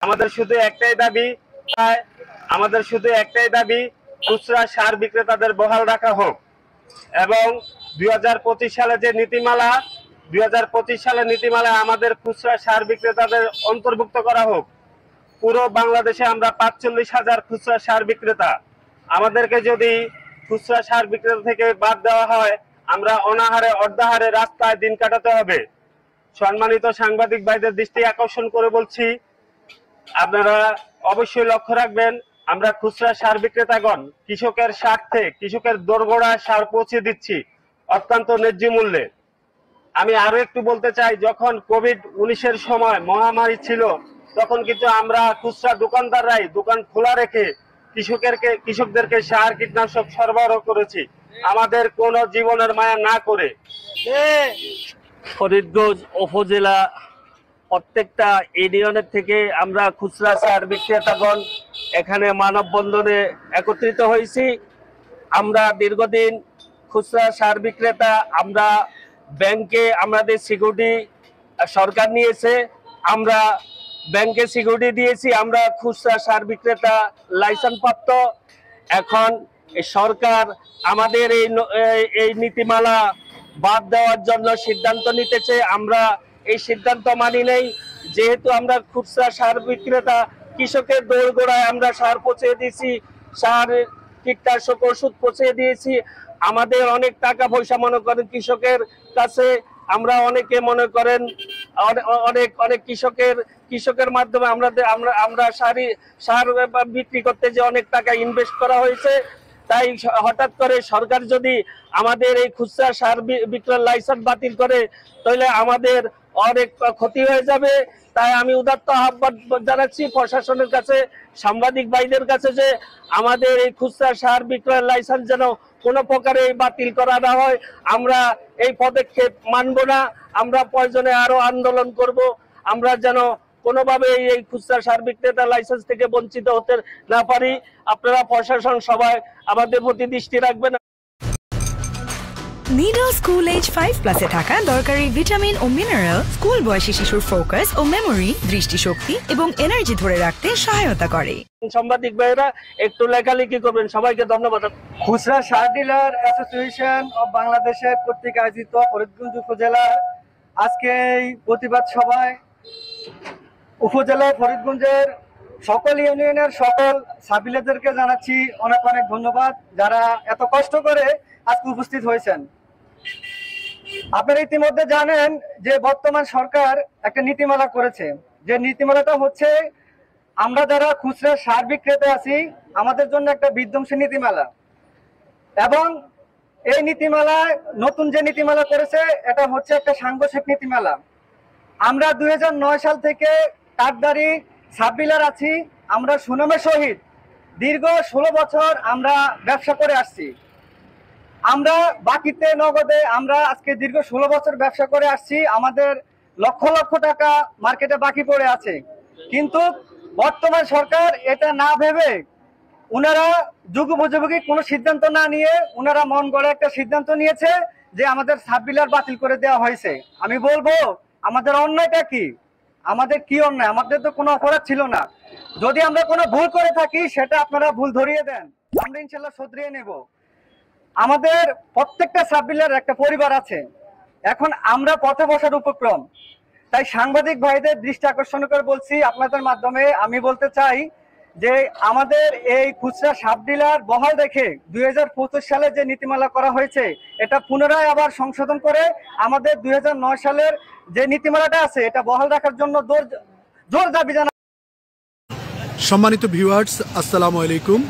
আমাদের শুধু একটাই দাবি খুচরা সার বিক্রেতাদের বহাল রাখা হোক এবং 2025 সালে যে নীতিমালা আমাদের খুচরা সার বিক্রেতাদের অন্তর্ভুক্ত করা হোক। পুরো বাংলাদেশে আমরা 45,000 খুচরা সার বিক্রেতা। আমাদেরকে যদি খুচরা সার বিক্রেতা থেকে বাদ দেওয়া হয়, আমরা অনাহারে অর্ধাহারে রাস্তায় দিন কাটাতে হবে। সম্মানিত সাংবাদিক ভাইদের দৃষ্টি আকর্ষণ করে বলছি, আপনারা অবশ্যই লক্ষ্য রাখবেন, আমরা খুচরা সার বিক্রেতাগণ কৃষকের স্বার্থে কৃষকের দোরগোড়ায় সার পৌঁছে দিচ্ছি অত্যন্ত ন্যায্য মূল্যে। আমি আরো একটু বলতে চাই, যখন কোভিড-19 সময় মহামারী ছিল, তখন কিন্তু আমরা খুচরা দোকানদাররাই দোকান খোলা রেখে কৃষকদেরকে সার কীটনাশক সরবরাহ করেছি, আমাদের কোনো জীবনের মায়া না করে। ফরিদগঞ্জ উপজেলা প্রত্যেকটা ইউনিয়নের থেকে আমরা খুচরা সার বিক্রেতাগণ এখানে মানববন্ধনে একত্রিত হয়েছি। আমরা দীর্ঘদিন খুচরা সার বিক্রেতা, আমরা ব্যাংকে আমাদের সিকিউরিটি সরকার নিয়েছে, আমরা ব্যাংকে সিকিউরিটি দিয়েছি, আমরা খুচরা সার বিক্রেতা লাইসেন্স প্রাপ্ত। এখন সরকার আমাদের এই নীতিমালা বাদ দেওয়ার জন্য সিদ্ধান্ত নিতেছে। আমরা এই সিদ্ধান্ত মানি নেই, যেহেতু আমরা খুচরা সার বিক্রেতা, কৃষকের দোরগোড়ায় আমরা সার পৌঁছে দিয়েছি, সার কীটনাশক ওষুধ পৌঁছে দিয়েছি। আমাদের অনেক টাকা পয়সা মনে করেন কৃষকের কাছে, আমরা অনেকে মনে করেন অনেক কৃষকের মাধ্যমে আমরা সার বিক্রি করতে যে অনেক টাকা ইনভেস্ট করা হয়েছে। তাই হঠাৎ করে সরকার যদি আমাদের এই খুচরা সার বিক্রয়ের লাইসেন্স বাতিল করে, তাহলে আমাদের অনেক ক্ষতি হয়ে যাবে। তাই আমি উদাত্ত আহ্বান জানাচ্ছি প্রশাসনের কাছে, সাংবাদিক ভাইদের কাছে, যে আমাদের এই খুচরা সার বিক্রয়ের লাইসেন্স যেন কোনো প্রকারে বাতিল করা না হয়। আমরা এই পদক্ষেপ মানব না, আমরা প্রয়োজনে আরো আন্দোলন করব। আমরা যেন কোনোভাবে এই খুচরা সার বিক্রেতা লাইসেন্স থেকে বঞ্চিত হতে না পারি। আপনারা প্রশাসন সবাই আমাদের প্রতি দৃষ্টি রাখবেন। নিডল স্কুল এজ 5+ থাকা দরকারি ভিটামিন ও মিনারেল স্কুল বয়সী শিশুর ফোকাস ও মেমোরি, দৃষ্টিশক্তি এবং এনার্জি ধরে রাখতে সহায়তা করে। সাংবাদিক ভাইরা একটু লেখালেখি করবেন। সবাইকে ধন্যবাদ। খুচরা সার ডিলার অ্যাসোসিয়েশন অব বাংলাদেশের কর্তৃক আয়োজিত ফরিদগঞ্জ উপজেলার আজকে এই প্রতিবাদ সভায় উপজেলায় ফরিদগঞ্জের সকল ইউনিয়নের সকল সাবিলেদেরকে জানাচ্ছি অনেক অনেক ধন্যবাদ, যারা এত কষ্ট করে আজকে উপস্থিত হয়েছেন। আপনারা ইতিমধ্যে জানেন যে বর্তমান সরকার একটা নীতিমালা করেছে, যে নীতিমালাটা হচ্ছে আমরা যারা খুচরা সার বিক্রেতা আছি আমাদের জন্য একটা বিধ্বংসী নীতিমালা। এবং এই নীতিমালায় নতুন যে নীতিমালা করেছে এটা হচ্ছে একটা সাংঘর্ষিক নীতিমালা। আমরা 2009 সাল থেকে কাঠদারি সাবডিলার আছি, আমরা সুনামের সহিত দীর্ঘ 16 বছর আমরা ব্যবসা করে আসছি। আমরা বাকিতে নগদে আমরা আজকে দীর্ঘ 16 বছর ব্যবসা করে আসছি, আমাদের লক্ষ লক্ষ টাকা মার্কেটে বাকি পড়ে আছে। কিন্তু বর্তমান সরকার এটা না ভেবে ওনারা যুগোপযোগী কোনো সিদ্ধান্ত না নিয়ে ওনারা মন গড়ে একটা সিদ্ধান্ত নিয়েছে যে আমাদের সাবডিলার বাতিল করে দেওয়া হয়েছে। আমি বলবো আমাদের অন্যায়টা কি, আমাদের কি অন্যায়? আমাদের তো কোনো অপরাধ ছিল না। যদি আমরা কোনো ভুল করে থাকি সেটা আপনারা ভুল ধরিয়ে দেন, আমরা ইনশাল্লাহ শুধরিয়ে নেব। আমাদের প্রত্যেকটা সাবডিলার একটা পরিবার আছে, এখন আমরা পথে বসার উপক্রম। তাই সাংবাদিক ভাইদের দৃষ্টি আকর্ষণ করে বলছি, আপনাদের মাধ্যমে আমি বলতে চাই যে আমাদের এই খুচরা সাবডিলার বহাল রেখে 2025 সালে যে নীতিমালা করা হয়েছে এটা পুনরায় আবার সংশোধন করে আমাদের 2009 সালের যে নীতিমালাটা আছে এটা বহাল রাখার জন্য জোর দাবি জানাই। সম্মানিত ভিউয়ার্স, আসসালামু আলাইকুম।